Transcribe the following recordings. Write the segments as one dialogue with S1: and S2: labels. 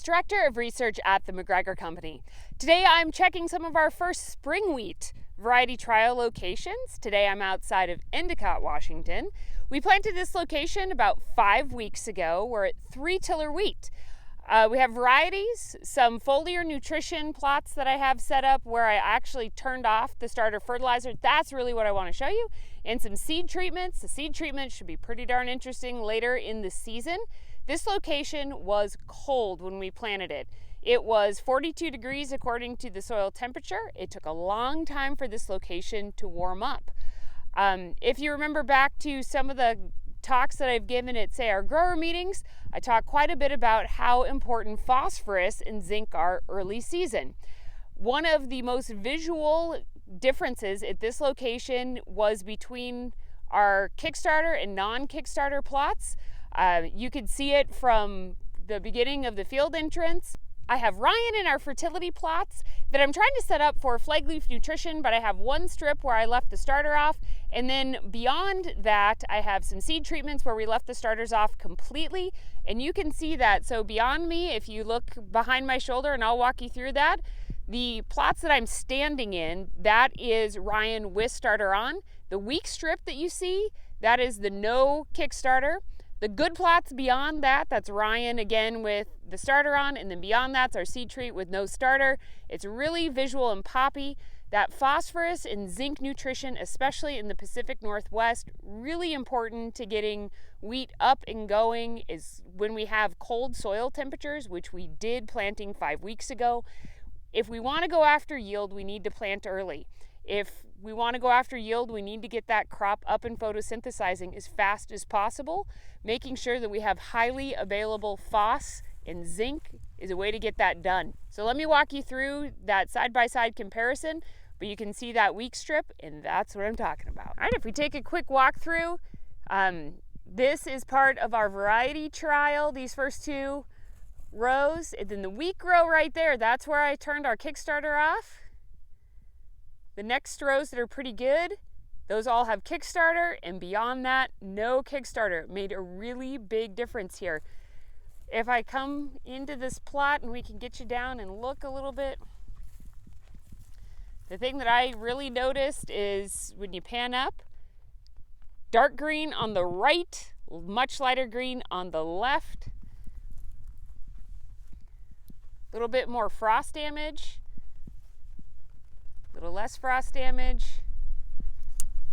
S1: Director of Research at the McGregor Company. Today I'm checking some of our first spring wheat variety trial locations. Today I'm outside of Endicott, Washington. We planted this location about 5 weeks ago. We're at 3-tiller wheat. We have varieties, some foliar nutrition plots that I have set up where I actually turned off the starter fertilizer. That's really what I want to show you. And some seed treatments. The seed treatment should be pretty darn interesting later in the season. This location was cold when we planted it. It was 42 degrees according to the soil temperature. It took a long time for this location to warm up. If you remember back to some of the talks that I've given at, say, our grower meetings, I talk quite a bit about how important phosphorus and zinc are early season. One of the most visual differences at this location was between our Kickstarter and non-Kickstarter plots. You could see it from the beginning of the field entrance. I have Ryan in our fertility plots that I'm trying to set up for flag leaf nutrition, but I have one strip where I left the starter off, and then beyond that I have some seed treatments where we left the starters off completely, and you can see that. So beyond me, if you look behind my shoulder, and I'll walk you through that, the plots that I'm standing in, that is Ryan with starter on. The weak strip that you see, that is the no Kickstarter. The good plots beyond that, that's Ryan again with the starter on, and then beyond that's our seed treat with no starter. It's really visual and poppy. That phosphorus and zinc nutrition, especially in the Pacific Northwest, really important to getting wheat up and going is when we have cold soil temperatures, which we did planting 5 weeks ago. If we want to go after yield, we need to plant early. If we want to go after yield, we need to get that crop up and photosynthesizing as fast as possible. Making sure that we have highly available phos and zinc is a way to get that done. So let me walk you through that side-by-side comparison, but you can see that weak strip, and that's what I'm talking about. All right, if we take a quick walk through, this is part of our variety trial, these first 2 rows. And then the weak row right there, that's where I turned our Kickstarter off. The next rows that are pretty good, those all have Kickstarter, and beyond that, no Kickstarter. It made a really big difference here. If I come into this plot and we can get you down and look a little bit, the thing that I really noticed is when you pan up, dark green on the right, much lighter green on the left. A little bit more frost damage. A little less frost damage.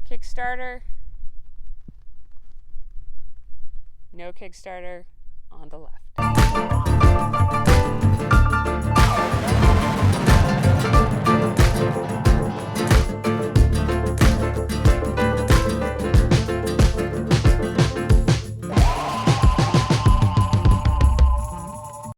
S1: Kickstarter. No Kickstarter on the left.